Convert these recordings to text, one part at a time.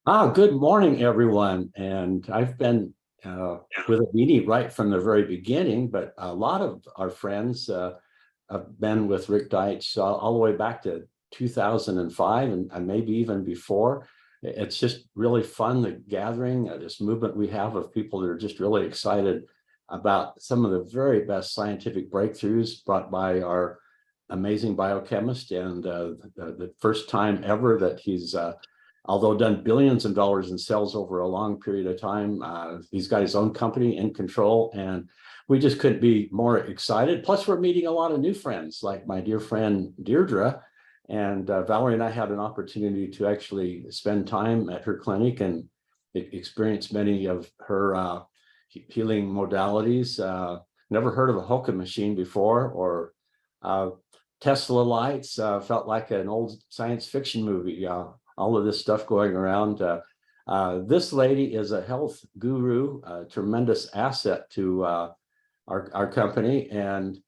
Good morning, everyone. And I've been with Avini right from the very beginning, but a lot of our friends have been with Rick Deitch all the way back to 2005 and maybe even before. It's just really fun, the gathering, this movement we have of people that are just really excited about some of the very best scientific breakthroughs brought by our amazing biochemist. And the first time ever that he's although done billions of dollars in sales over a long period of time. He's got his own company in control, and we just couldn't be more excited. Plus, we're meeting a lot of new friends, like my dear friend Deirdre. And Valerie and I had an opportunity to actually spend time at her clinic and experience many of her healing modalities. Never heard of a Hoka machine before, or Tesla lights. Felt like an old science fiction movie. All of this stuff going around. This lady is a health guru, a tremendous asset to our company. And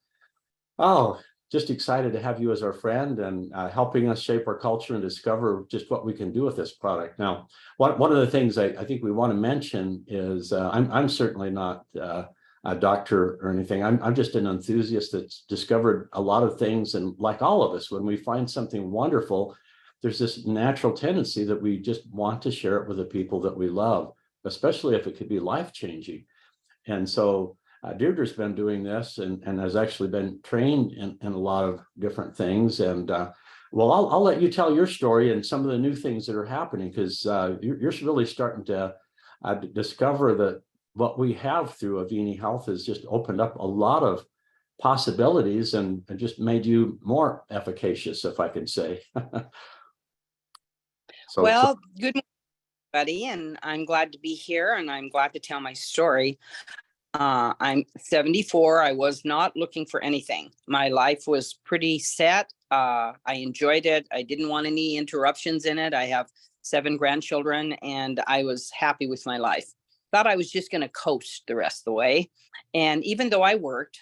oh, just excited to have you as our friend and helping us shape our culture and discover just what we can do with this product. Now, one of the things I think we want to mention is I'm certainly not a doctor or anything. I'm just an enthusiast that's discovered a lot of things. And like all of us, when we find something wonderful, there's this natural tendency that we just want to share it with the people that we love, especially if it could be life-changing. And so Deirdre's been doing this and has actually been trained in a lot of different things. And well, I'll let you tell your story and some of the new things that are happening, because you're really starting to discover that what we have through Avini Health has just opened up a lot of possibilities and just made you more efficacious, if I can say. Well, good morning, everybody, and I'm glad to be here, and I'm glad to tell my story. I'm 74. I was not looking for anything. My life was pretty set. I enjoyed it. I didn't want any interruptions in it. I have 7 grandchildren, and I was happy with my life. Thought I was just going to coast the rest of the way. And even though I worked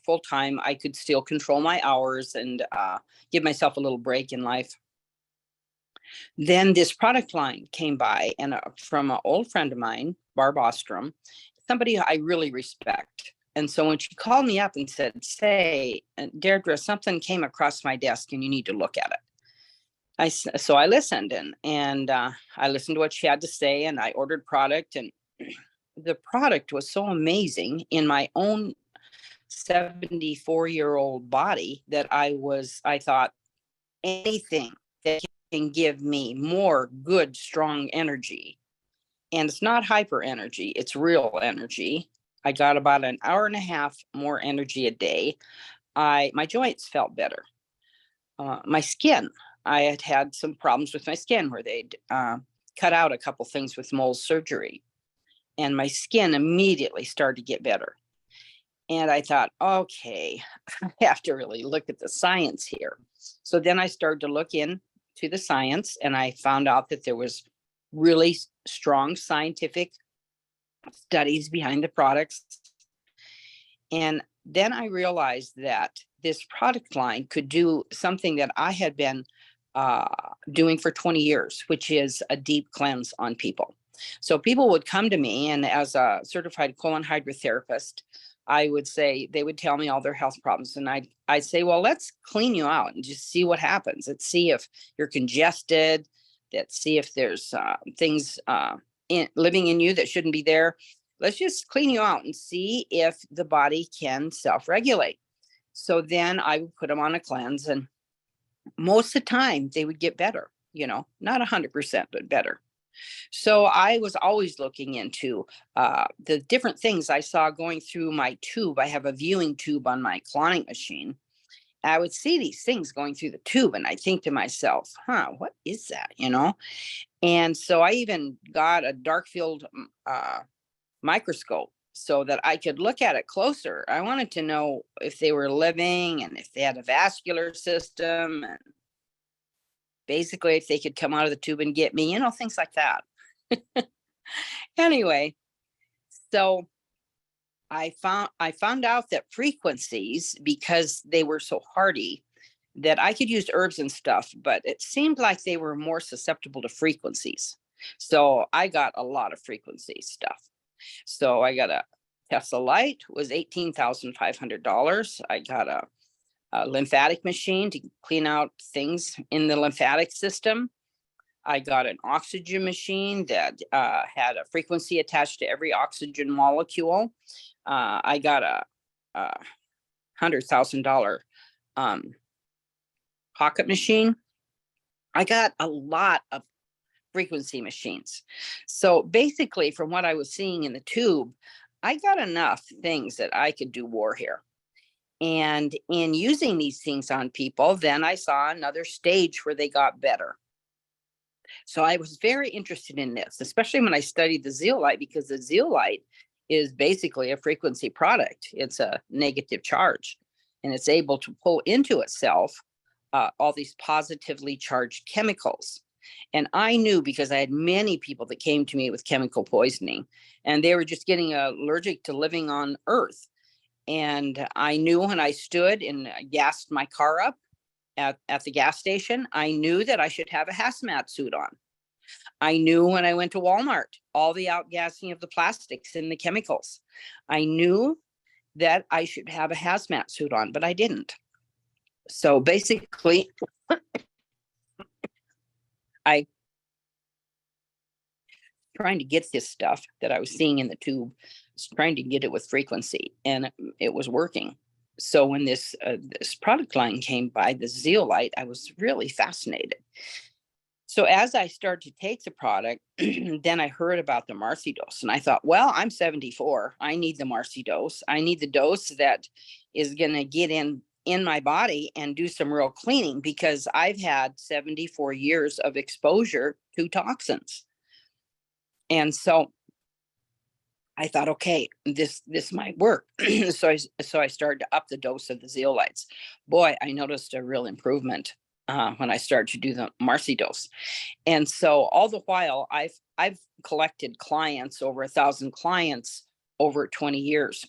full time, I could still control my hours and give myself a little break in life. Then this product line came by, and from an old friend of mine, Barb Ostrom, somebody I really respect. And so when she called me up and said, "Say, Deirdre, something came across my desk and you need to look at it." So I listened and I listened to what she had to say, and I ordered product, and the product was so amazing in my own 74-year-old body that I thought anything that can give me more good, strong energy. And it's not hyper energy, it's real energy. I got about an hour and a half more energy a day. My joints felt better. My skin, I had some problems with my skin where they'd cut out a couple things with mole surgery. And my skin immediately started to get better. And I thought, okay, I have to really look at the science here. So then I started to look into the science, and I found out that there was really strong scientific studies behind the products. And then I realized that this product line could do something that I had been doing for 20 years, which is a deep cleanse on people. So people would come to me, and as a certified colon hydrotherapist, I would say, they would tell me all their health problems. And I'd say, well, let's clean you out and just see what happens. Let's see if you're congested. Let's see if there's things living in you that shouldn't be there. Let's just clean you out and see if the body can self-regulate. So then I would put them on a cleanse, and most of the time they would get better, not 100%, but better. So I was always looking into the different things I saw going through my tube. I have a viewing tube on my cloning machine. I would see these things going through the tube, and I think to myself, what is that, And so I even got a dark field microscope so that I could look at it closer. I wanted to know if they were living and if they had a vascular system, and basically if they could come out of the tube and get me, things like that. Anyway, so I found out that frequencies, because they were so hardy, that I could use herbs and stuff, but it seemed like they were more susceptible to frequencies. So I got a lot of frequency stuff. So I got a Tesla light, was $18,500. I got a lymphatic machine to clean out things in the lymphatic system. I got an oxygen machine that had a frequency attached to every oxygen molecule. I got a $100,000 pocket machine. I got a lot of frequency machines. So basically, from what I was seeing in the tube, I got enough things that I could do war here. And in using these things on people, then I saw another stage where they got better. So I was very interested in this, especially when I studied the zeolite, because the zeolite is basically a frequency product. It's a negative charge, and it's able to pull into itself all these positively charged chemicals. And I knew, because I had many people that came to me with chemical poisoning, and they were just getting allergic to living on Earth. And I knew when I stood and gassed my car up at the gas station, I knew that I should have a hazmat suit on. I knew when I went to Walmart, all the outgassing of the plastics and the chemicals. I knew that I should have a hazmat suit on, but I didn't. So basically, I trying to get this stuff that I was seeing in the tube, was trying to get it with frequency, and it was working. So when this product line came by, the zeolite, I was really fascinated. So as I started to take the product, then I heard about the Marcy dose, and I thought, well, I'm 74. I need the Marcy dose. I need the dose that is going to get in my body and do some real cleaning, because I've had 74 years of exposure to toxins. And so I thought, okay, this might work. so I started to up the dose of the zeolites. Boy, I noticed a real improvement when I started to do the Marcy dose. And so all the while, I've collected clients, over 1,000 clients over 20 years.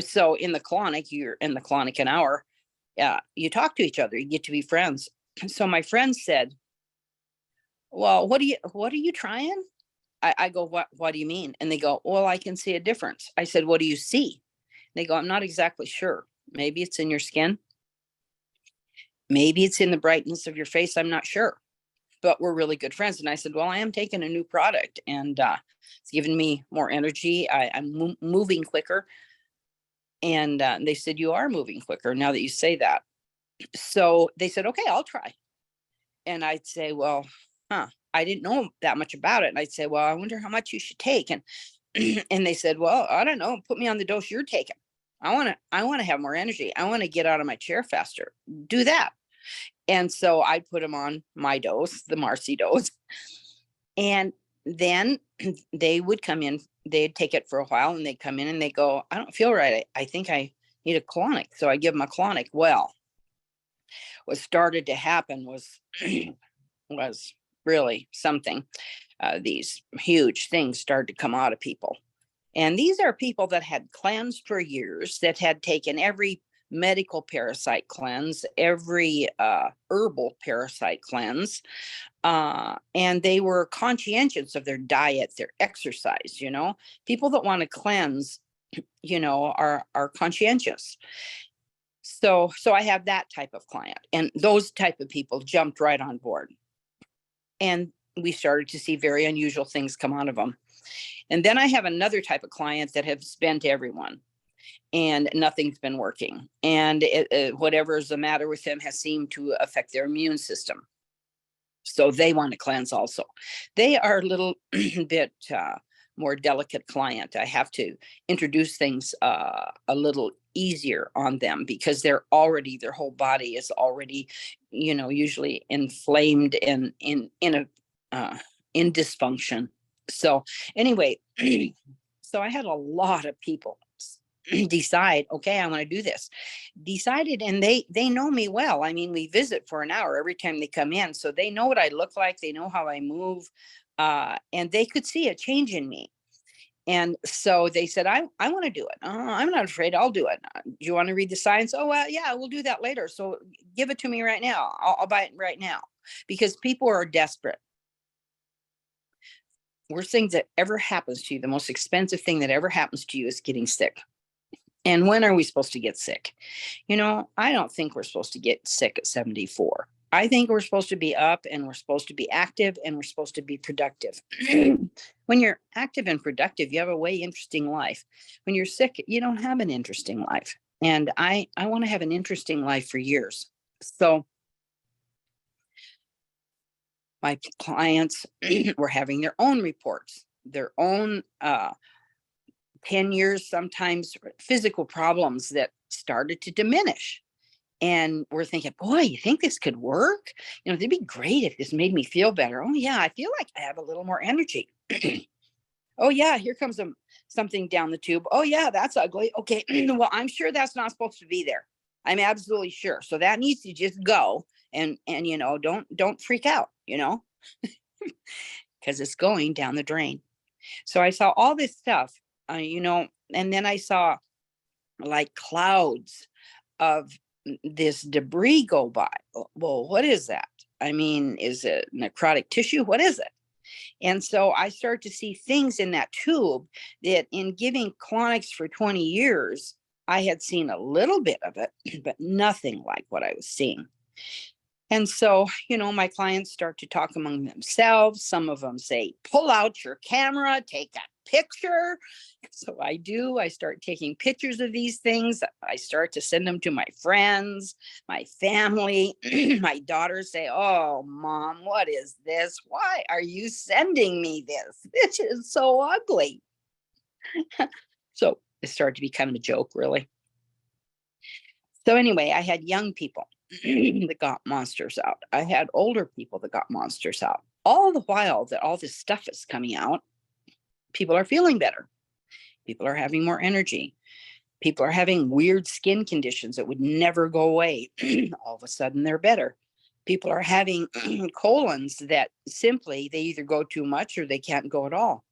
So in the colonic, you're in the colonic an hour. You talk to each other, you get to be friends. So my friend said, well, what are you trying? I go, what do you mean? And they go, well, I can see a difference. I said, what do you see? They go, I'm not exactly sure. Maybe it's in your skin. Maybe it's in the brightness of your face. I'm not sure, but we're really good friends. And I said, well, I am taking a new product, and it's giving me more energy. I'm moving quicker. And they said, you are moving quicker now that you say that. So they said, okay, I'll try. And I'd say, well, I didn't know that much about it. And I'd say, well, I wonder how much you should take. And and they said, well, I don't know, put me on the dose you're taking. I want to have more energy. I want to get out of my chair faster. Do that. And so I put them on my dose, the Marcy dose. And then they would come in, they'd take it for a while, and they'd come in and they go, I don't feel right. I think I need a colonic. So I give them a colonic. Well, what started to happen was really something. These huge things started to come out of people. And these are people that had cleansed for years, that had taken every medical parasite cleanse, every herbal parasite cleanse. And they were conscientious of their diet, their exercise, people that want to cleanse, are conscientious. So I have that type of client, and those type of people jumped right on board. And we started to see very unusual things come out of them. And then I have another type of client that have spent everyone, and nothing's been working. And whatever is the matter with them has seemed to affect their immune system. So they want to cleanse also. They are a little bit more delicate client. I have to introduce things a little easier on them, because their whole body is already, usually inflamed and in dysfunction. So anyway, so I had a lot of people decide, okay, I want to do this. Decided, and they know me well. I mean, we visit for an hour every time they come in, so they know what I look like, they know how I move, and they could see a change in me. And so they said, I want to do it. I'm not afraid, I'll do it. Do you want to read the science? Oh, well, yeah, we'll do that later. So give it to me right now. I'll buy it right now, because people are desperate. worst thing that ever happens to you, the most expensive thing that ever happens to you is getting sick. And when are we supposed to get sick? I don't think we're supposed to get sick at 74. I think we're supposed to be up and we're supposed to be active and we're supposed to be productive. When you're active and productive, you have a way interesting life. When you're sick, you don't have an interesting life. And I want to have an interesting life for years. So my clients were having their own reports, their own 10 years, sometimes physical problems that started to diminish. And we're thinking, boy, you think this could work? It'd be great if this made me feel better. Oh, yeah, I feel like I have a little more energy. Oh, yeah, here comes something down the tube. Oh, yeah, that's ugly. Okay, well, I'm sure that's not supposed to be there. I'm absolutely sure. So that needs to just go and don't freak out, because it's going down the drain. So I saw all this stuff, and then I saw like clouds of this debris go by. Well, what is that? I mean, is it necrotic tissue? What is it? And so I start to see things in that tube that in giving colonics for 20 years, I had seen a little bit of it, but nothing like what I was seeing. And so, my clients start to talk among themselves. Some of them say, pull out your camera, take a picture. So I do. I start taking pictures of these things. I start to send them to my friends, my family. My daughters say, oh, Mom, what is this? Why are you sending me this? This is so ugly. So it started to be kind of a joke, really. So anyway, I had young people that got monsters out. I had older people that got monsters out. All the while that all this stuff is coming out, people are feeling better. People are having more energy. People are having weird skin conditions that would never go away. All of a sudden, they're better. People are having colons that simply they either go too much or they can't go at all.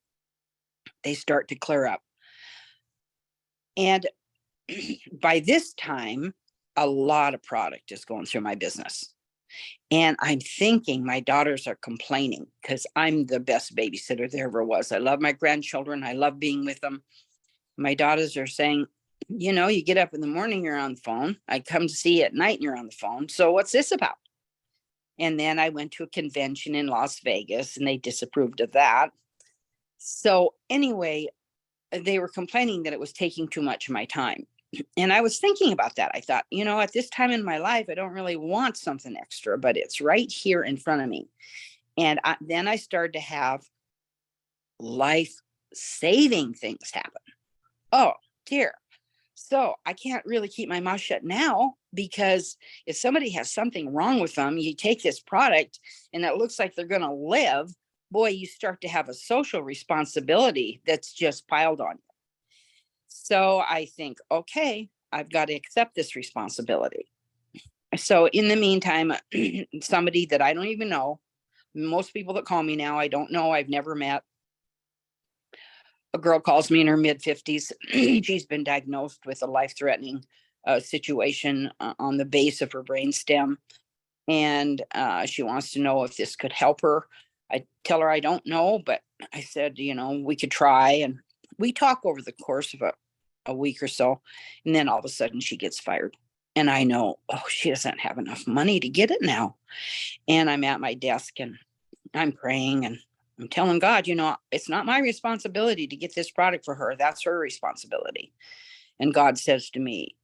They start to clear up. And by this time, a lot of product is going through my business. And I'm thinking my daughters are complaining because I'm the best babysitter there ever was. I love my grandchildren. I love being with them. My daughters are saying, you get up in the morning, you're on the phone. I come to see you at night and you're on the phone. So what's this about? And then I went to a convention in Las Vegas and they disapproved of that. So anyway, they were complaining that it was taking too much of my time. And I was thinking about that. I thought, at this time in my life, I don't really want something extra, but it's right here in front of me. And then I started to have life-saving things happen. Oh, dear. So I can't really keep my mouth shut now, because if somebody has something wrong with them, you take this product and it looks like they're going to live, boy, you start to have a social responsibility that's just piled on you. So I think, okay, I've got to accept this responsibility. So in the meantime, somebody that I don't even know, most people that call me now, I don't know, I've never met. A girl calls me in her mid-50s. She's been diagnosed with a life-threatening situation on the base of her brainstem. And she wants to know if this could help her. I tell her I don't know, but I said, we could try. And we talk over the course of a week or so. And then all of a sudden she gets fired. And I know, she doesn't have enough money to get it now. And I'm at my desk and I'm praying and I'm telling God, it's not my responsibility to get this product for her. That's her responsibility. And God says to me,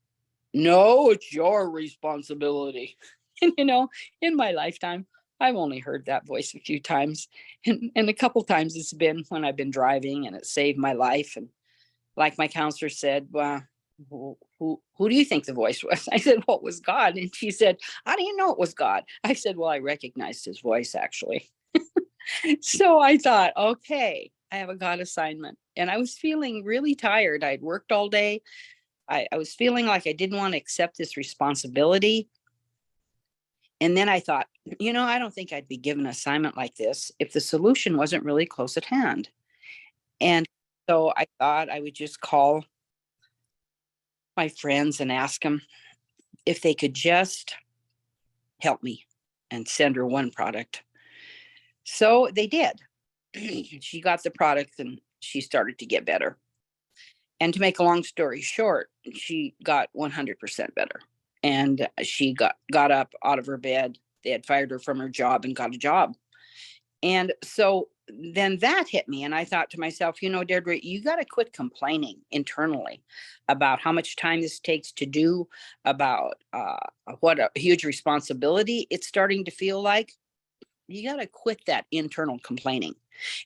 no, it's your responsibility. And, in my lifetime, I've only heard that voice a few times. And a couple times it's been when I've been driving and it saved my life. And like my counselor said, well, who do you think the voice was? I said, well, it was God. And she said, how do you know it was God? I said, well, I recognized his voice, actually. So I thought, okay, I have a God assignment. And I was feeling really tired. I'd worked all day. I was feeling like I didn't want to accept this responsibility. And then I thought, I don't think I'd be given an assignment like this if the solution wasn't really close at hand. And so I thought I would just call my friends and ask them if they could just help me and send her one product. So they did. she got the product and she started to get better. And to make a long story short, she got 100% better. And she got up out of her bed. They had fired her from her job and got a job. And so then that hit me. And I thought to myself, Deirdre, you got to quit complaining internally about how much time this takes to do, about what a huge responsibility it's starting to feel like. You got to quit that internal complaining,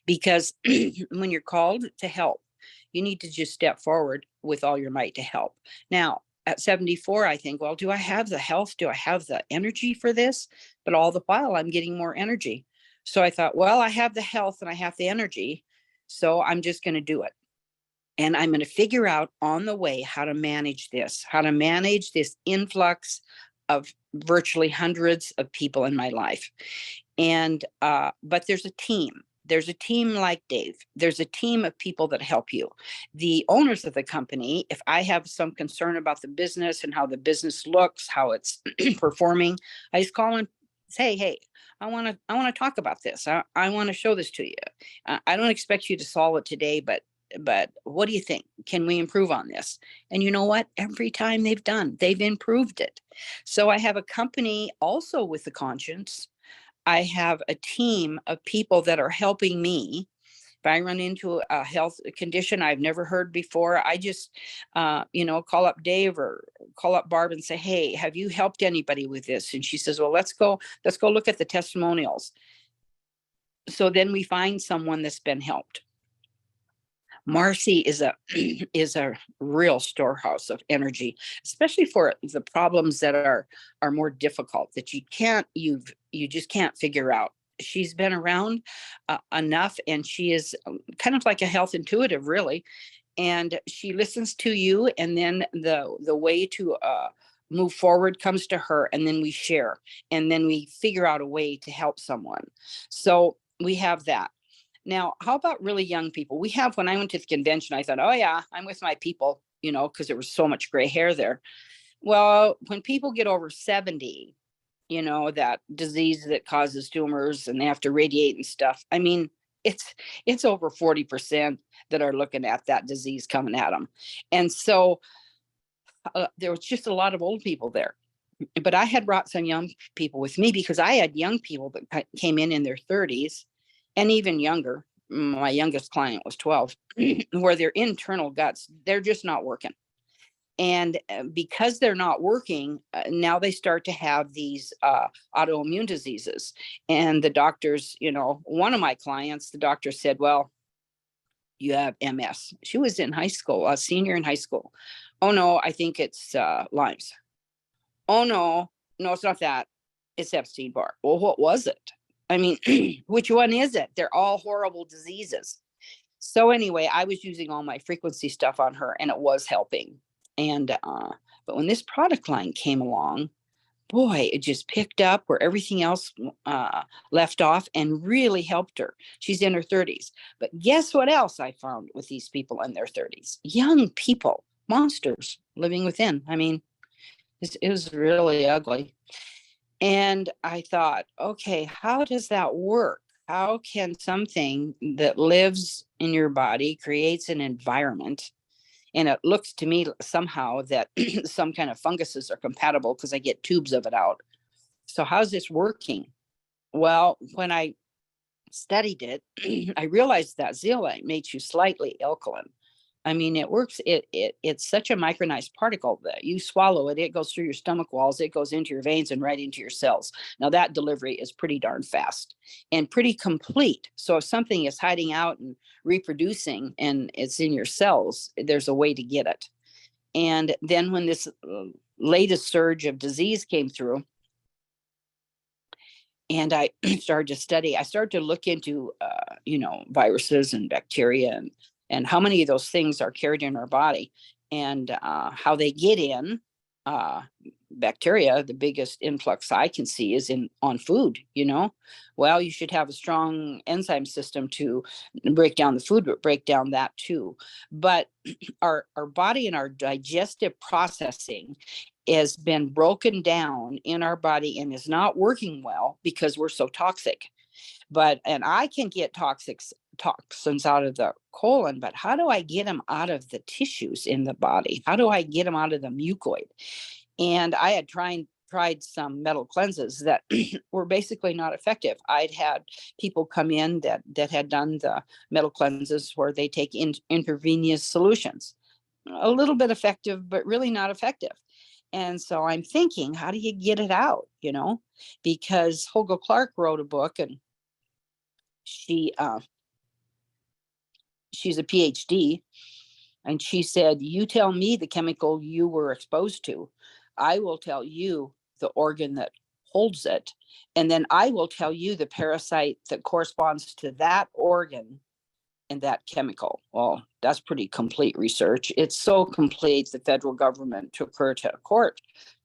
because when you're called to help, you need to just step forward with all your might to help. Now, at 74, I think, well, do I have the health? Do I have the energy for this? But all the while, I'm getting more energy. So I thought, well, I have the health and I have the energy, so I'm just going to do it. And I'm going to figure out on the way how to manage this influx of virtually hundreds of people in my life. And but there's a team. There's a team like Dave. There's a team of people that help you. The owners of the company, if I have some concern about the business and how the business looks, how it's performing, I just call and say, hey, I want to talk about this. I want to show this to you. I don't expect you to solve it today, but what do you think? Can we improve on this? And you know what? Every time they've improved it. So I have a company also with the conscience. I have a team of people that are helping me. If I run into a health condition I've never heard before, I just, call up Dave or call up Barb and say, hey, have you helped anybody with this? And she says, well, let's go look at the testimonials. So then we find someone that's been helped. Marcy is a real storehouse of energy, especially for the problems that are more difficult, that you just can't figure out. She's been around enough, and she is kind of like a health intuitive, really. And she listens to you, and then the way to move forward comes to her, and then we share, and then we figure out a way to help someone. So we have that. Now, how about really young people? When I went to the convention, I thought, oh yeah, I'm with my people, because there was so much gray hair there. Well, when people get over 70, that disease that causes tumors and they have to radiate and stuff. I mean, it's over 40% that are looking at that disease coming at them. And so there was just a lot of old people there. But I had brought some young people with me because I had young people that came in their 30s and even younger. My youngest client was 12, where their internal guts, they're just not working. And because they're not working, now they start to have these autoimmune diseases. And the doctors, one of my clients, the doctor said, well, you have MS. She was in high school, a senior in high school. Oh, no, I think it's Lyme's. Oh, no, it's not that. It's Epstein-Barr. Well, what was it? I mean, which one is it? They're all horrible diseases. So anyway, I was using all my frequency stuff on her, and it was helping. And but when this product line came along, boy, it just picked up where everything else left off and really helped her. She's in her 30s. But guess what else I found with these people in their 30s? Young people, monsters living within. I mean, it was really ugly. And I thought, okay, how does that work? How can something that lives in your body creates an environment? And it looks to me somehow that some kind of funguses are compatible because I get tubes of it out. So how's this working? Well, when I studied it, I realized that zeolite makes you slightly alkaline. I mean, it works. It's such a micronized particle that you swallow it, it goes through your stomach walls, it goes into your veins and right into your cells. Now that delivery is pretty darn fast and pretty complete. So if something is hiding out and reproducing and it's in your cells, there's a way to get it. And then when this latest surge of disease came through, and I started to study, I started to look into, viruses and bacteria and how many of those things are carried in our body and how they get in. Bacteria, the biggest influx I can see is on food, Well, you should have a strong enzyme system to break down the food, but break down that too. But our body and our digestive processing has been broken down in our body and is not working well because we're so toxic. and I can get toxins out of the colon, but how do I get them out of the tissues in the body? How do I get them out of the mucoid? And I had tried some metal cleanses that were basically not effective. I'd had people come in that had done the metal cleanses where they take intravenous solutions, a little bit effective, but really not effective. And so I'm thinking, how do you get it out? Because Holga Clark wrote a book, and she's a PhD, and she said, you tell me the chemical you were exposed to, I will tell you the organ that holds it, and then I will tell you the parasite that corresponds to that organ and that chemical. Well, that's pretty complete research. It's so complete, the federal government took her to court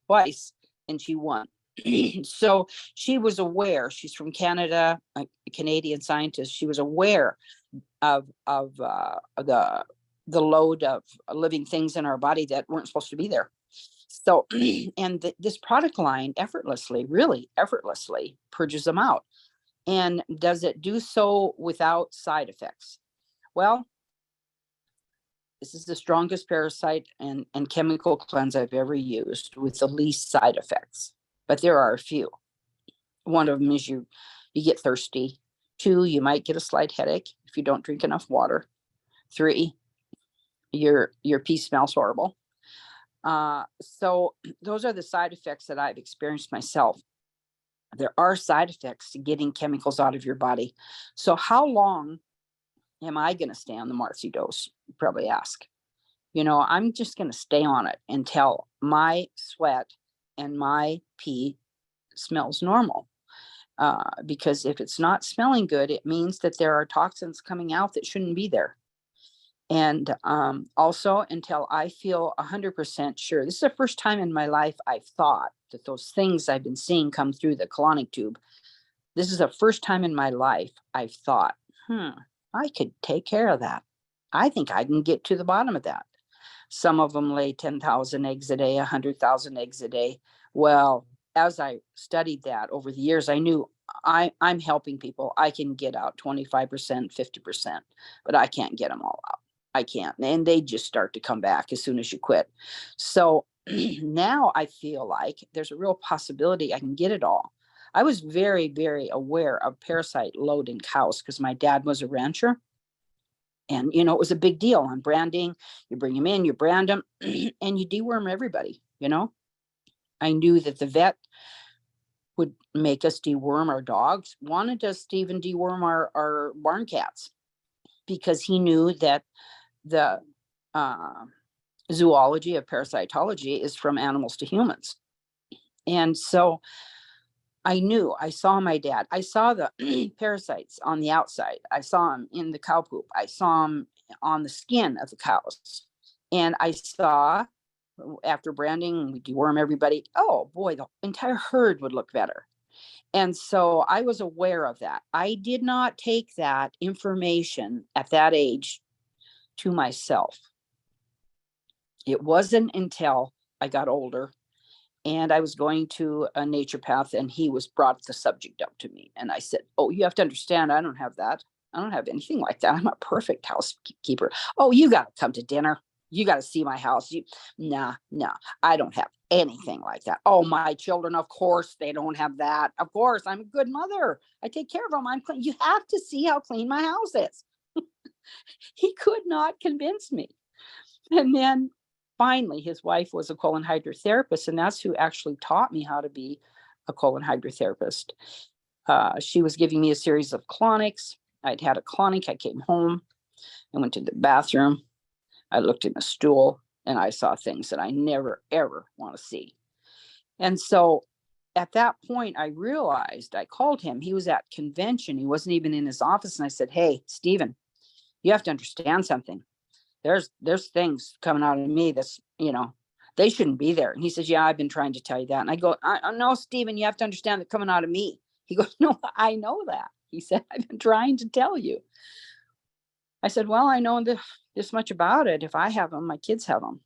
twice and she won. So she was aware. She's from Canada, a Canadian scientist. She was aware of the load of living things in our body that weren't supposed to be there. So, and this product line really effortlessly purges them out. And does it do so without side effects? Well, this is the strongest parasite and chemical cleanse I've ever used with the least side effects. But there are a few. One of them is you get thirsty. 2, you might get a slight headache if you don't drink enough water. 3, your pee smells horrible. So those are the side effects that I've experienced myself. There are side effects to getting chemicals out of your body. So how long am I going to stay on the Marcy dose? You probably ask. I'm just going to stay on it until my sweat and my pee smells normal. Because if it's not smelling good, it means that there are toxins coming out that shouldn't be there. And also until I feel 100% sure. This is the first time in my life I've thought that those things I've been seeing come through the colonic tube. This is the first time in my life I've thought, I could take care of that. I think I can get to the bottom of that. Some of them lay 10,000 eggs a day, 100,000 eggs a day. Well, as I studied that over the years, I knew I'm helping people. I can get out 25%, 50%, but I can't get them all out. I can't. And they just start to come back as soon as you quit. So now I feel like there's a real possibility I can get it all. I was very, very aware of parasite load in cows because my dad was a rancher. And, it was a big deal on branding. You bring them in, you brand them, and you deworm everybody, I knew that the vet would make us deworm our dogs, wanted us to even deworm our barn cats, because he knew that the zoology of parasitology is from animals to humans. And so I saw my dad. I saw the parasites on the outside. I saw them in the cow poop. I saw them on the skin of the cows. And I saw, after branding, we deworm everybody. Oh boy, the entire herd would look better. And so I was aware of that. I did not take that information at that age to myself. It wasn't until I got older and I was going to a naturopath, and he brought the subject up to me. And I said, oh, you have to understand, I don't have that. I don't have anything like that. I'm a perfect housekeeper. Oh, you got to come to dinner. You got to see my house. No, I don't have anything like that. Oh, my children, of course, they don't have that. Of course, I'm a good mother. I take care of them. I'm clean. You have to see how clean my house is. He could not convince me. And then finally, his wife was a colon hydrotherapist, and that's who actually taught me how to be a colon hydrotherapist. She was giving me a series of colonics. I'd had a colonic. I came home. I went to the bathroom. I looked in the stool, and I saw things that I never, ever want to see. And so at that point, I realized, I called him. He was at convention. He wasn't even in his office. And I said, hey, Stephen, you have to understand something. There's things coming out of me that's, they shouldn't be there. And he says, yeah, I've been trying to tell you that. And I go, no, Stephen, you have to understand that coming out of me. He goes, no, I know that. He said, I've been trying to tell you. I said, well, I know this much about it. If I have them, my kids have them.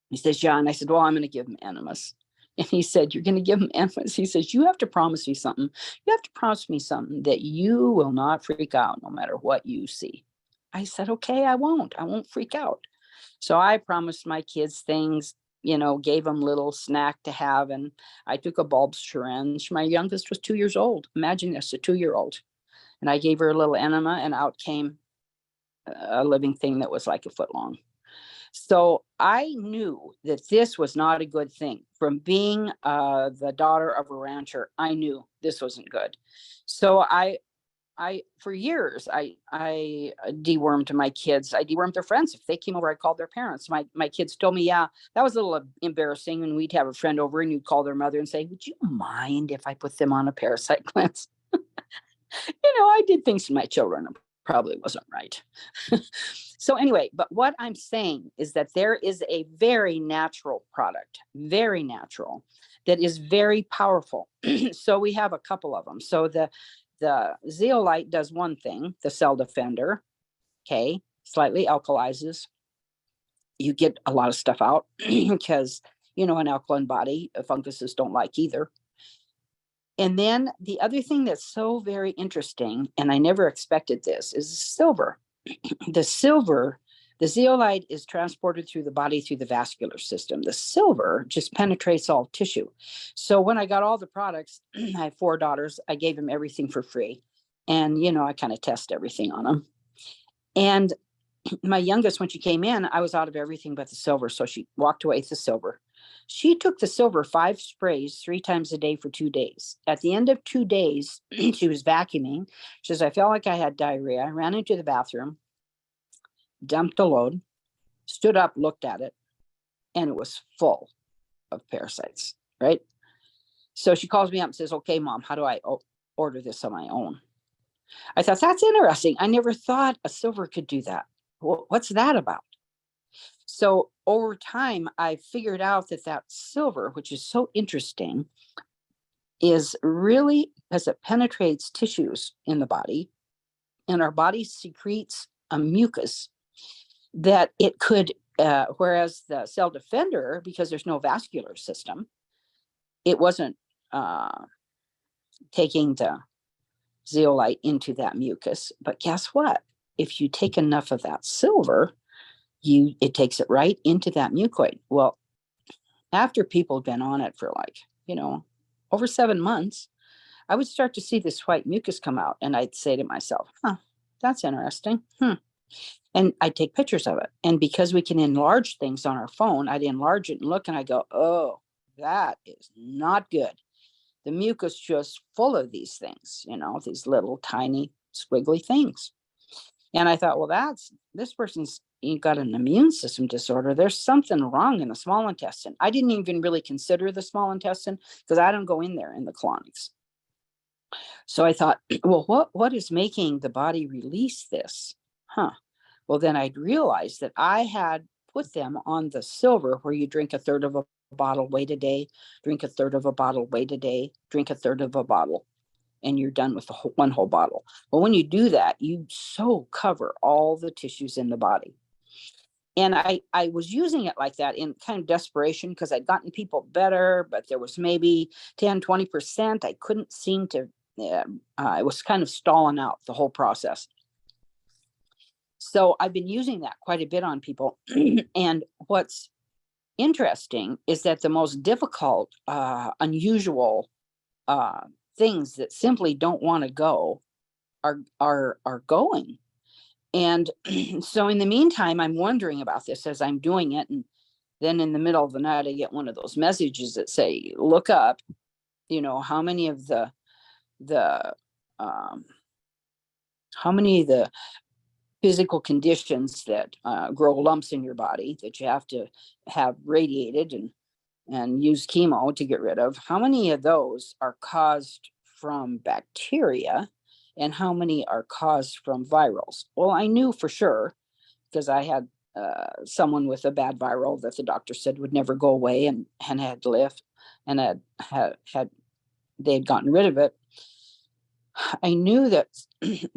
He says, yeah. And I said, well, I'm going to give them enemas. And he said, you're going to give him enemas. He says, you have to promise me something. You have to promise me something that you will not freak out no matter what you see. I said, okay, I won't freak out. So I promised my kids things, gave them little snack to have. And I took a bulb syringe. My youngest was 2 years old. Imagine this, a 2-year-old. And I gave her a little enema, and out came a living thing that was like a foot long. So I knew that this was not a good thing. From being the daughter of a rancher, I knew this wasn't good. So I for years, I dewormed my kids. I dewormed their friends. If they came over, I called their parents. My kids told me, yeah, that was a little embarrassing when we'd have a friend over and you'd call their mother and say, would you mind if I put them on a parasite cleanse? I did things to my children. Probably wasn't right. So anyway, but what I'm saying is that there is a very natural product, very natural, that is very powerful. So we have a couple of them. So the zeolite does one thing, the cell defender, okay, slightly alkalizes. You get a lot of stuff out because, an alkaline body, funguses don't like either. And then the other thing that's so very interesting, and I never expected this, is silver. The silver, the zeolite is transported through the body through the vascular system. The silver just penetrates all tissue. So when I got all the products, I have 4 daughters. I gave them everything for free. And, I kind of test everything on them. And my youngest, when she came in, I was out of everything but the silver. So she walked away with the silver. She took the silver 5 sprays 3 times a day for 2 days. At the end of 2 days, she was vacuuming. She says, I felt like I had diarrhea. I ran into the bathroom, dumped a load, stood up, looked at it, and it was full of parasites, right? So she calls me up and says, okay, Mom, how do I order this on my own? I thought, that's interesting. I never thought a silver could do that. What's that about? So over time, I figured out that silver, which is so interesting, is really, as it penetrates tissues in the body, and our body secretes a mucus that it could, whereas the cell defender, because there's no vascular system, it wasn't taking the zeolite into that mucus. But guess what? If you take enough of that silver, it takes it right into that mucoid. Well, after people had been on it for over 7 months, I would start to see this white mucus come out, and I'd say to myself, that's interesting. And I'd take pictures of it. And because we can enlarge things on our phone, I'd enlarge it and look, and I go, oh, that is not good. The mucus just full of these things, these little tiny squiggly things. And I thought, well, this person's got an immune system disorder. There's something wrong in the small intestine. I didn't even really consider the small intestine because I don't go in there in the colonics. So I thought, well, what is making the body release this? Well, then I'd realized that I had put them on the silver, where you drink 1/3 of a bottle, wait a day, drink 1/3 of a bottle, wait a day, drink 1/3 of a bottle, and you're done with one whole bottle. Well, when you do that, you so cover all the tissues in the body. And I was using it like that in kind of desperation because I'd gotten people better, but there was maybe 10, 20%. I couldn't seem to, it was kind of stalling out the whole process. So I've been using that quite a bit on people. And what's interesting is that the most difficult, unusual things that simply don't want to go are going. And so in the meantime, I'm wondering about this as I'm doing it. And then in the middle of the night, I get one of those messages that say, look up, how many of the physical conditions that grow lumps in your body that you have to have radiated and use chemo to get rid of. How many of those are caused from bacteria? And how many are caused from virals? Well, I knew for sure because I had someone with a bad viral that the doctor said would never go away and had lived and they had gotten rid of it. I knew that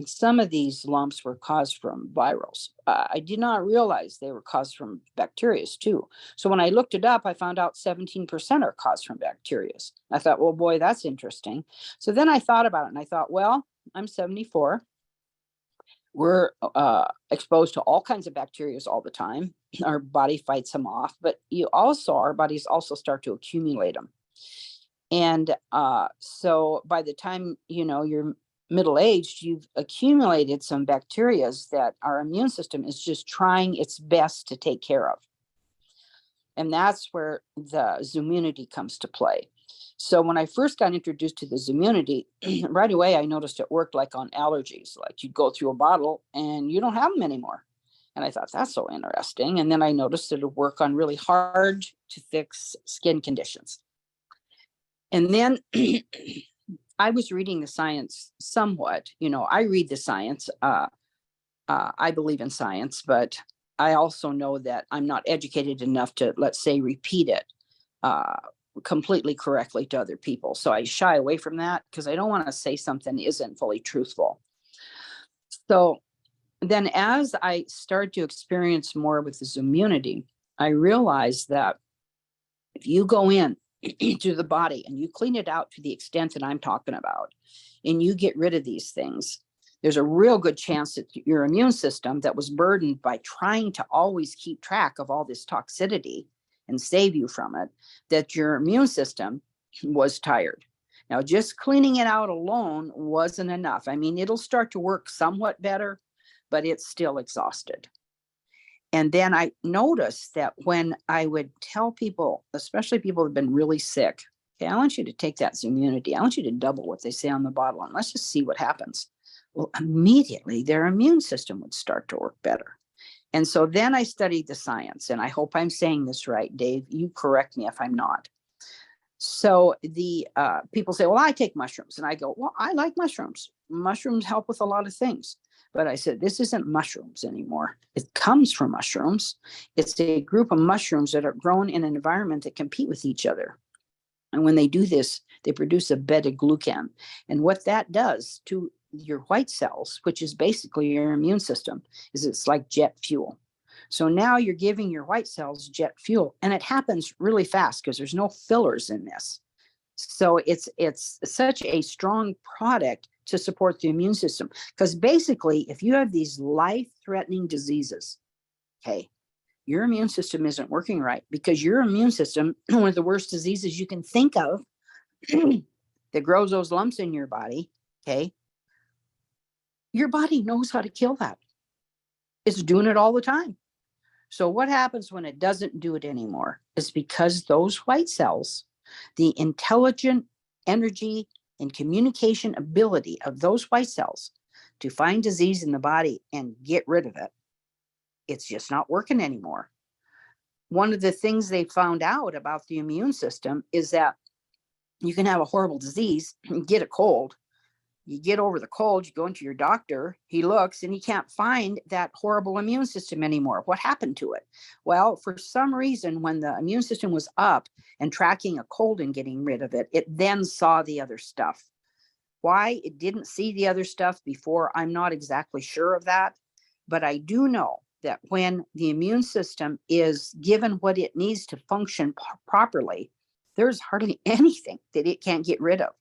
some of these lumps were caused from virals. I did not realize they were caused from bacteria too. So when I looked it up, I found out 17% are caused from bacteria. I thought, well, boy, that's interesting. So then I thought about it and I thought, well, I'm 74. We're exposed to all kinds of bacteria all the time. Our body fights them off, but our bodies also start to accumulate them. And so by the time, you're middle-aged, you've accumulated some bacteria that our immune system is just trying its best to take care of. And that's where the Zoomunity comes to play. So when I first got introduced to the Zoomunity, right away, I noticed it worked like on allergies. Like you'd go through a bottle and you don't have them anymore. And I thought, that's so interesting. And then I noticed that it would work on really hard to fix skin conditions. And then I was reading the science somewhat. I read the science. I believe in science, but I also know that I'm not educated enough to, let's say, repeat it completely correctly to other people. So I shy away from that because I don't want to say something that isn't fully truthful. So then as I started to experience more with the Zoomunity, I realized that if you go in to the body and you clean it out to the extent that I'm talking about, and you get rid of these things, there's a real good chance that your immune system that was burdened by trying to always keep track of all this toxicity and save you from it, that your immune system was tired. Now, just cleaning it out alone wasn't enough. I mean, it'll start to work somewhat better, but it's still exhausted. And then I noticed that when I would tell people, especially people who've been really sick, okay, I want you to take that Zoomunity. I want you to double what they say on the bottle, and let's just see what happens. Well, immediately their immune system would start to work better. And so then I studied the science, and I hope I'm saying this right, Dave. You correct me if I'm not. So the people say, well, I take mushrooms. And I go, well, I like mushrooms. Mushrooms help with a lot of things. But I said, this isn't mushrooms anymore. It comes from mushrooms. It's a group of mushrooms that are grown in an environment that compete with each other. And when they do this, they produce a beta-glucan. And what that does to your white cells, which is basically your immune system, is it's like jet fuel. So now you're giving your white cells jet fuel, and it happens really fast because there's no fillers in this. So it's such a strong product to support the immune system. Because basically, if you have these life-threatening diseases, okay, your immune system isn't working right, because your immune system, one of the worst diseases you can think of that grows those lumps in your body, okay, your body knows how to kill that. It's doing it all the time. So what happens when it doesn't do it anymore is because those white cells, the intelligent energy and communication ability of those white cells to find disease in the body and get rid of it, it's just not working anymore. One of the things they found out about the immune system is that you can have a horrible disease, get a cold, you get over the cold, you go into your doctor, he looks and he can't find that horrible immune system anymore. What happened to it? Well, for some reason, when the immune system was up and tracking a cold and getting rid of it, it then saw the other stuff. Why it didn't see the other stuff before, I'm not exactly sure of that. But I do know that when the immune system is given what it needs to function properly, there's hardly anything that it can't get rid of.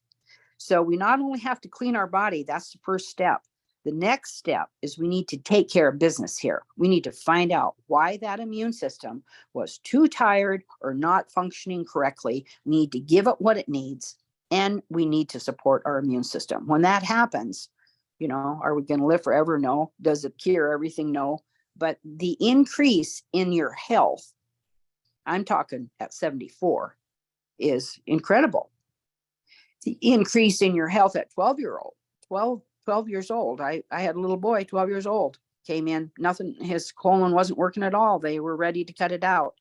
So we not only have to clean our body, that's the first step. The next step is we need to take care of business here. We need to find out why that immune system was too tired or not functioning correctly. We need to give it what it needs, and we need to support our immune system. When that happens, are we going to live forever? No. Does it cure everything? No. But the increase in your health, I'm talking at 74, is incredible. The increase in your health at 12 years old. I had a little boy, 12 years old, came in, nothing, his colon wasn't working at all. They were ready to cut it out.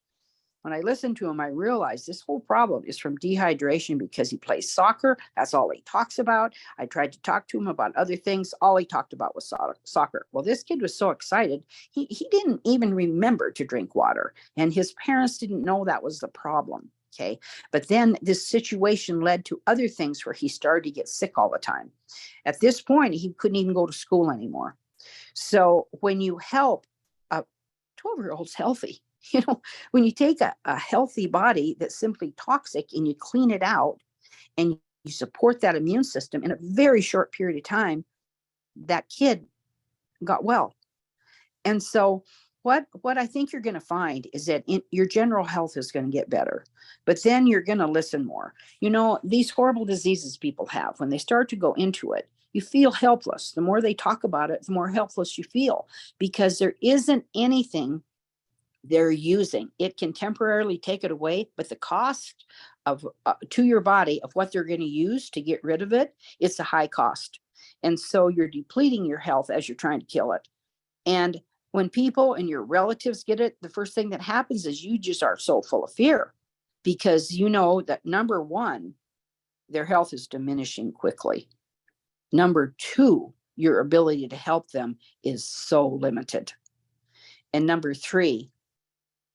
When I listened to him, I realized this whole problem is from dehydration because he plays soccer. That's all he talks about. I tried to talk to him about other things. All he talked about was soccer. Well, this kid was so excited, he didn't even remember to drink water. And his parents didn't know that was the problem. Okay. But then this situation led to other things where he started to get sick all the time. At this point, he couldn't even go to school anymore. So when you help a 12-year-old's healthy, when you take a healthy body that's simply toxic and you clean it out and you support that immune system in a very short period of time, that kid got well. And so what I think you're going to find is that your general health is going to get better, but then you're going to listen more. These horrible diseases people have, when they start to go into it, you feel helpless. The more they talk about it, the more helpless you feel, because there isn't anything they're using. It can temporarily take it away, but the cost of to your body of what they're going to use to get rid of it, it's a high cost. And so you're depleting your health as you're trying to kill it. And when people and your relatives get it, the first thing that happens is you just are so full of fear, because you know that, number one, their health is diminishing quickly. Number two, your ability to help them is so limited. And number three,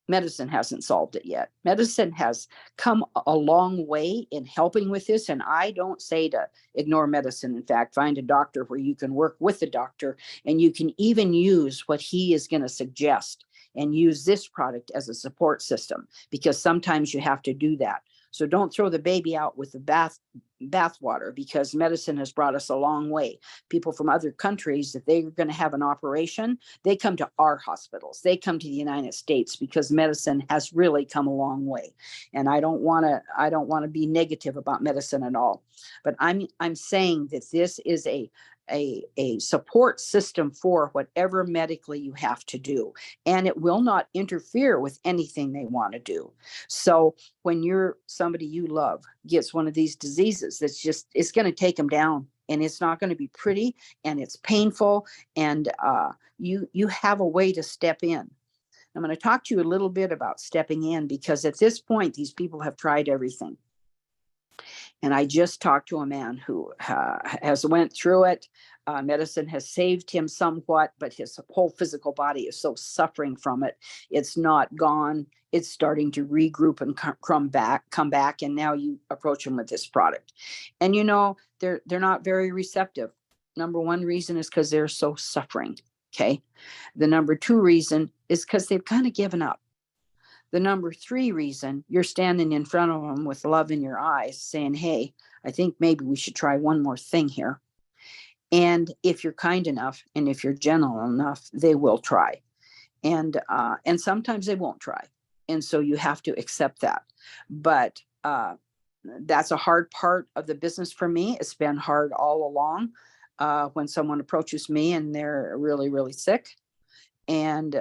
medicine hasn't solved it yet. Medicine has come a long way in helping with this. And I don't say to ignore medicine. In fact, find a doctor where you can work with the doctor and you can even use what he is going to suggest and use this product as a support system, because sometimes you have to do that. So don't throw the baby out with the bathwater, because medicine has brought us a long way. People from other countries, if they're going to have an operation, they come to our hospitals. They come to the United States because medicine has really come a long way. And I don't want to be negative about medicine at all. But I'm saying that this is a support system for whatever medically you have to do, and it will not interfere with anything they want to do. So when somebody you love gets one of these diseases, it's going to take them down, and it's not going to be pretty, and it's painful, and you have a way to step in. I'm going to talk to you a little bit about stepping in, because at this point, these people have tried everything. And I just talked to a man who has went through it. Medicine has saved him somewhat, but his whole physical body is so suffering from it. It's not gone. It's starting to regroup and come back. And now you approach him with this product. And they're not very receptive. Number one reason is because they're so suffering. Okay. The number two reason is because they've kind of given up. The number three reason, you're standing in front of them with love in your eyes saying, hey, I think maybe we should try one more thing here. And if you're kind enough and if you're gentle enough, they will try. And sometimes they won't try. And so you have to accept that. But that's a hard part of the business for me. It's been hard all along when someone approaches me and they're really, really sick. And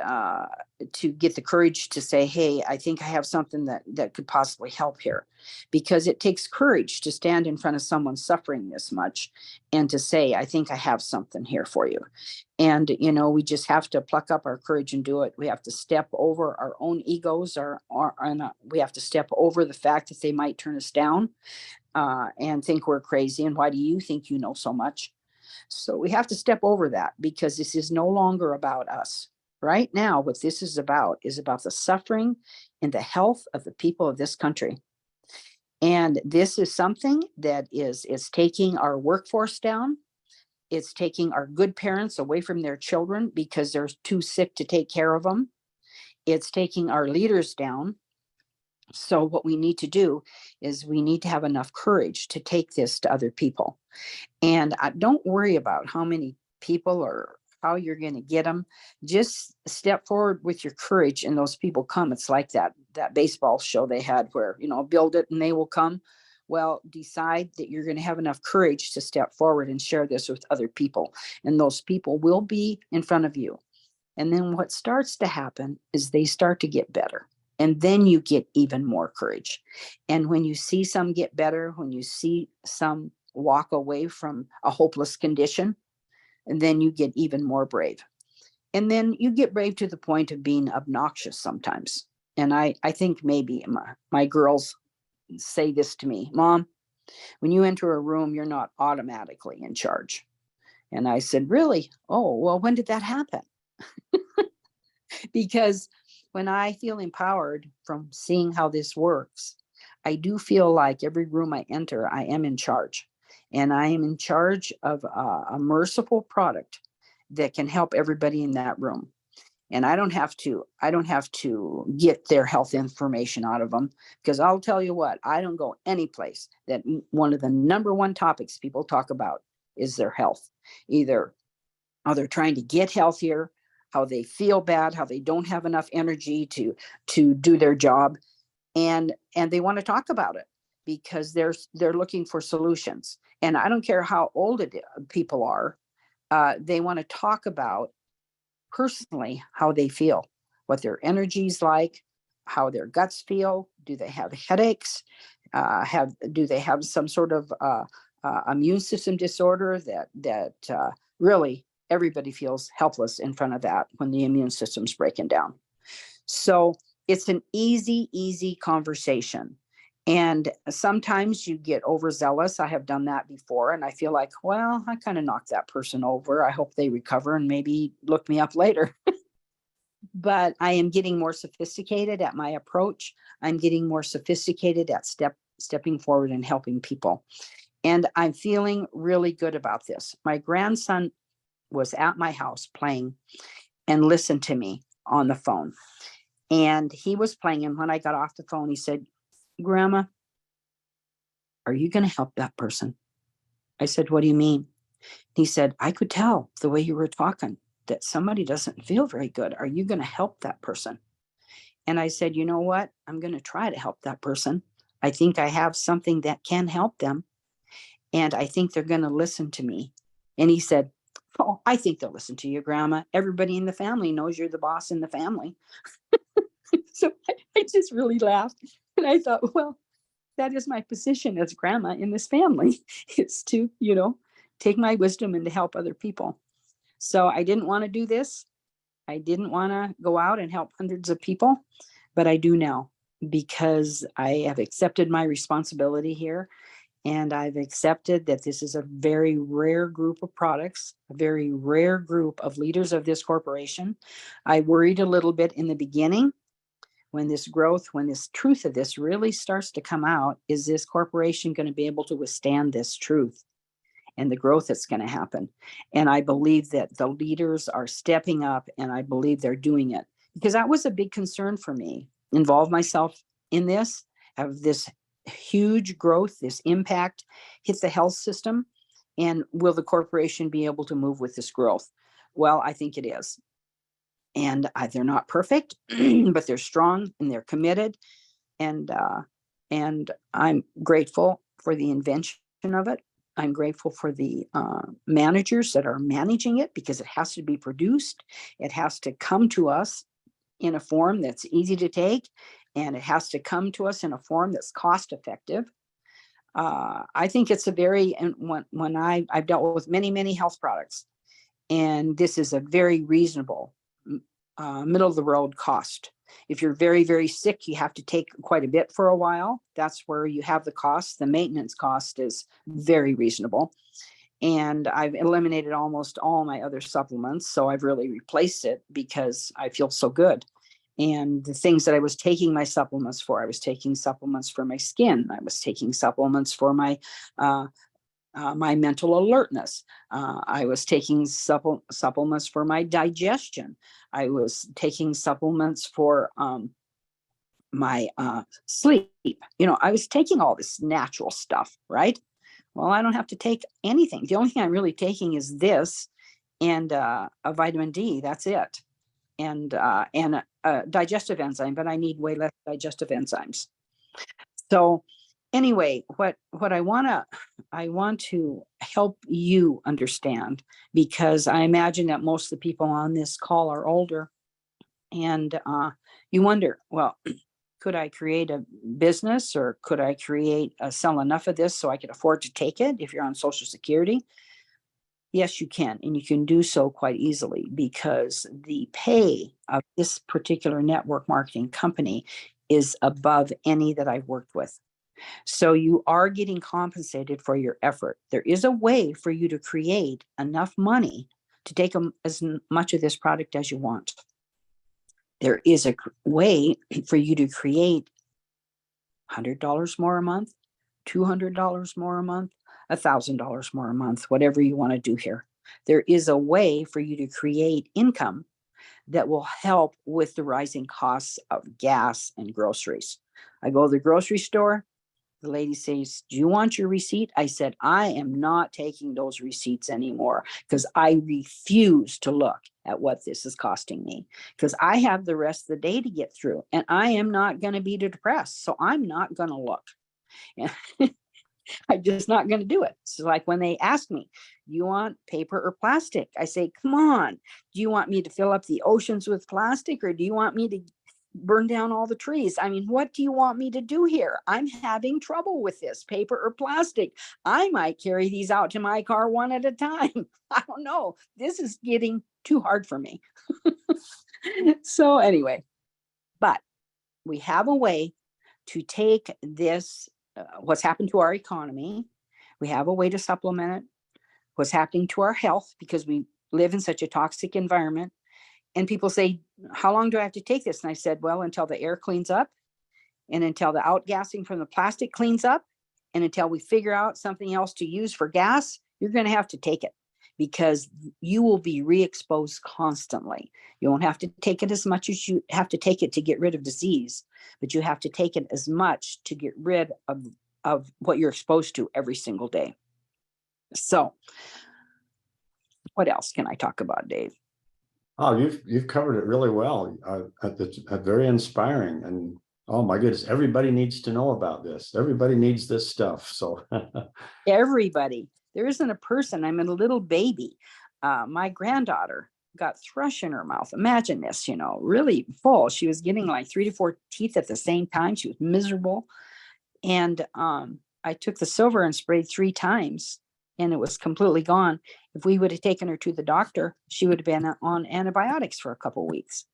to get the courage to say, hey, I think I have something that could possibly help here. Because it takes courage to stand in front of someone suffering this much and to say, I think I have something here for you. And, we just have to pluck up our courage and do it. We have to step over our own egos, we have to step over the fact that they might turn us down and think we're crazy. And why do you think you know so much? So we have to step over that, because this is no longer about us. Right now, what this is about the suffering and the health of the people of this country. And this is something that is taking our workforce down. It's taking our good parents away from their children because they're too sick to take care of them. It's taking our leaders down. So what we need to do is we need to have enough courage to take this to other people. And don't worry about how many people or how you're going to get them. Just step forward with your courage and those people come. It's like that baseball show they had where, build it and they will come. Well, decide that you're going to have enough courage to step forward and share this with other people. And those people will be in front of you. And then what starts to happen is they start to get better. And then you get even more courage. And when you see some get better, when you see some walk away from a hopeless condition, and then you get even more brave. And then you get brave to the point of being obnoxious sometimes. And I think maybe my girls say this to me, Mom, when you enter a room, you're not automatically in charge. And I said, really? Oh, well, when did that happen? Because when I feel empowered from seeing how this works, I do feel like every room I enter, I am in charge. And I am in charge of a merciful product that can help everybody in that room. And I don't have to get their health information out of them, because I'll tell you what, I don't go any place that one of the number one topics people talk about is their health. Either how they're trying to get healthier, how they feel bad, how they don't have enough energy to do their job, and they want to talk about it because they're looking for solutions. And I don't care how old people are, they want to talk about personally how they feel, what their energy's like, how their guts feel. Do they have headaches? Do they have some sort of immune system disorder that really everybody feels helpless in front of that when the immune system's breaking down. So it's an easy conversation. And sometimes you get overzealous. I have done that before, and I feel like, well, I kind of knocked that person over. I hope they recover and maybe look me up later. But I am getting more sophisticated at my approach. I'm getting more sophisticated at stepping forward and helping people. And I'm feeling really good about this. My grandson was at my house playing and listened to me on the phone. And he was playing, and when I got off the phone, he said, "Grandma, are you going to help that person?" I said, "What do you mean?" He said, "I could tell the way you were talking that somebody doesn't feel very good. Are you going to help that person?" And I said, "You know what? I'm going to try to help that person. I think I have something that can help them. And I think they're going to listen to me." And he said, "Oh, I think they'll listen to you, Grandma. Everybody in the family knows you're the boss in the family." So I just really laughed. And I thought, well, that is my position as grandma in this family, is to, take my wisdom and to help other people. So I didn't want to do this. I didn't want to go out and help hundreds of people, but I do now, because I have accepted my responsibility here. And I've accepted that this is a very rare group of products, a very rare group of leaders of this corporation. I worried a little bit in the beginning when this truth of this really starts to come out. Is this corporation going to be able to withstand this truth and the growth that's going to happen? And I believe that the leaders are stepping up, and I believe they're doing it, because that was a big concern for me. Involve myself in this, have this huge growth, this impact hit the health system, and will the corporation be able to move with this growth? Well, I think it is. And they're not perfect, but they're strong and they're committed. And I'm grateful for the invention of it. I'm grateful for the managers that are managing it, because it has to be produced. It has to come to us in a form that's easy to take, and it has to come to us in a form that's cost effective. I think it's and when I've dealt with many health products, and this is a very reasonable middle of the road cost. If you're very sick, you have to take quite a bit for a while. That's where you have the cost. The maintenance cost is very reasonable. And I've eliminated almost all my other supplements. So I've really replaced it because I feel so good. And the things that I was taking my supplements for, I was taking supplements for my skin. I was taking supplements for my mental alertness. I was taking supplements for my digestion. I was taking supplements for my sleep. I was taking all this natural stuff, right? Well, I don't have to take anything. The only thing I'm really taking is this and a vitamin D. That's it. And a digestive enzyme, but I need way less digestive enzymes. So anyway, what I want to help you understand, because I imagine that most of the people on this call are older, and you wonder, well, could I create a business, or could I sell enough of this so I could afford to take it if you're on Social Security? Yes, you can. And you can do so quite easily, because the pay of this particular network marketing company is above any that I've worked with. So you are getting compensated for your effort. There is a way for you to create enough money to take as much of this product as you want. There is a way for you to create $100 more a month, $200 more a month, $1,000 more a month, whatever you want to do here. There is a way for you to create income that will help with the rising costs of gas and groceries. I go to the grocery store. The lady says, "Do you want your receipt?" I said, "I am not taking those receipts anymore because I refuse to look at what this is costing me because I have the rest of the day to get through and I am not going to be depressed. So I'm not going to look." I'm just not going to do it. So like when they ask me, "You want paper or plastic?" I say, "Come on. Do you want me to fill up the oceans with plastic or do you want me to burn down all the trees? I mean, what do you want me to do here? I'm having trouble with this, paper or plastic. I might carry these out to my car one at a time. I don't know. This is getting too hard for me." So anyway, but we have a way to take this, what's happened to our economy. We have a way to supplement it. What's happening to our health because we live in such a toxic environment. And people say, "How long do I have to take this?" And I said, "Well, until the air cleans up and until the outgassing from the plastic cleans up and until we figure out something else to use for gas, you're going to have to take it because you will be re-exposed constantly. You won't have to take it as much as you have to take it to get rid of disease, but you have to take it as much to get rid of what you're exposed to every single day." So what else can I talk about, Dave? Oh, you've covered it really well. It's very inspiring, and oh my goodness, everybody needs to know about this. Everybody needs this stuff. So Everybody. There isn't a person. I'm a little baby. My granddaughter got thrush in her mouth. Imagine this, really full. She was getting like 3 to 4 teeth at the same time. She was miserable. And I took the silver and sprayed 3 times and it was completely gone. If we would have taken her to the doctor, she would have been on antibiotics for a couple of weeks.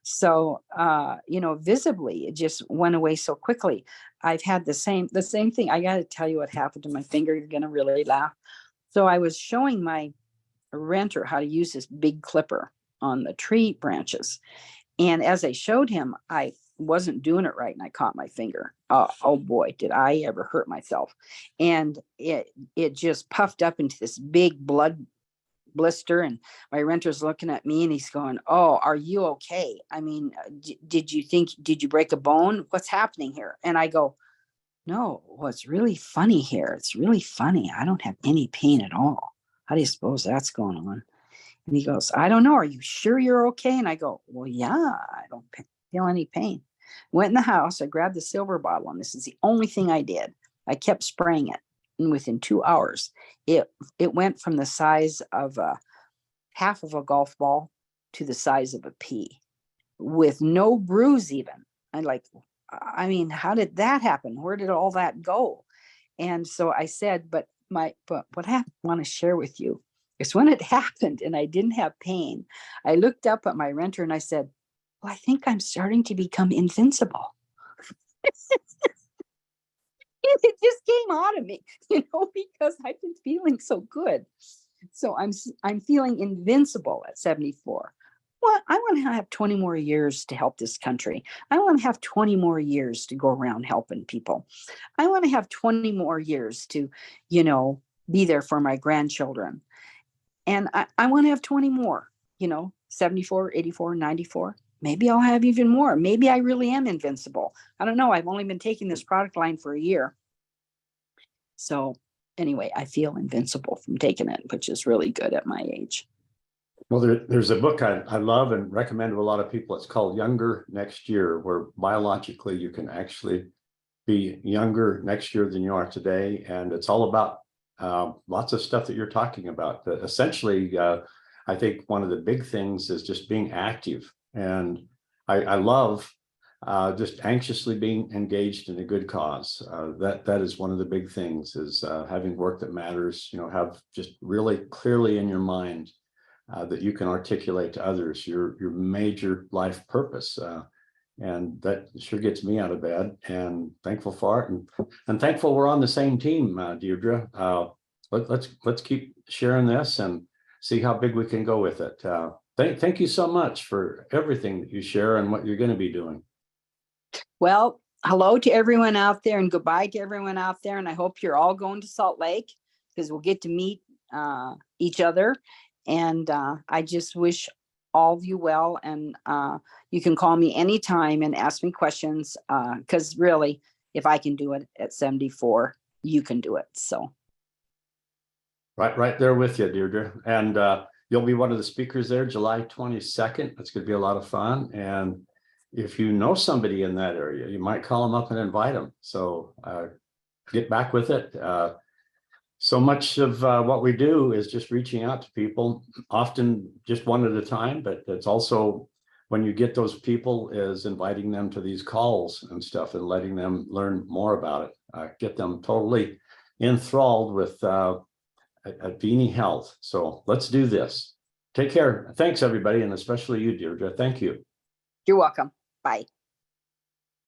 So, visibly, it just went away so quickly. I've had the same thing. I got to tell you what happened to my finger. You're going to really laugh. So I was showing my renter how to use this big clipper on the tree branches. And as I showed him, I wasn't doing it right and I caught my finger. Oh boy, did I ever hurt myself. And it just puffed up into this big blood blister, and my renter's looking at me and he's going, "Oh, are you okay? I mean, did you break a bone? What's happening here?" And I go, "No, what's really funny here, it's really funny. I don't have any pain at all. How do you suppose that's going on?" And he goes, "I don't know. Are you sure you're okay?" And I go, "Well, yeah, I don't feel any pain." Went in the house. I grabbed the silver bottle, and this is the only thing I did. I kept spraying it. And within 2 hours, it went from the size of half of a golf ball to the size of a pea with no bruise even. I mean, how did that happen? Where did all that go? And so I said, but what I want to share with you is when it happened and I didn't have pain, I looked up at my renter and I said, "Well, I think I'm starting to become invincible." It just came out of me, because I've been feeling so good. So I'm feeling invincible at 74. Well, I want to have 20 more years to help this country. I want to have 20 more years to go around helping people. I want to have 20 more years to, be there for my grandchildren. And I want to have 20 more, 74, 84, 94. Maybe I'll have even more. Maybe I really am invincible. I don't know. I've only been taking this product line for a year. So anyway, I feel invincible from taking it, which is really good at my age. well, there's a book I love and recommend to a lot of people. It's called Younger Next Year, where biologically you can actually be younger next year than you are today. And it's all about lots of stuff that you're talking about. But essentially, I think one of the big things is just being active. And I love just anxiously being engaged in a good cause. That is one of the big things, is having work that matters, have just really clearly in your mind that you can articulate to others your major life purpose. And that sure gets me out of bed, and thankful for it, and thankful we're on the same team, Deirdre. Let's keep sharing this and see how big we can go with it. Thank you so much for everything that you share and what you're going to be doing. Well, hello to everyone out there and goodbye to everyone out there. And I hope you're all going to Salt Lake because we'll get to meet each other. And I just wish all of you well. And you can call me anytime and ask me questions because really, if I can do it at 74, you can do it. So. Right there with you, Deirdre. And you'll be one of the speakers there July 22nd. It's going to be a lot of fun. And if you know somebody in that area, you might call them up and invite them. So get back with it. So much of what we do is just reaching out to people, often just one at a time, but it's also when you get those people is inviting them to these calls and stuff and letting them learn more about it, get them totally enthralled with Avini Health. So let's do this. Take care. Thanks, everybody, and especially you, Deirdre. Thank you. You're welcome. Bye.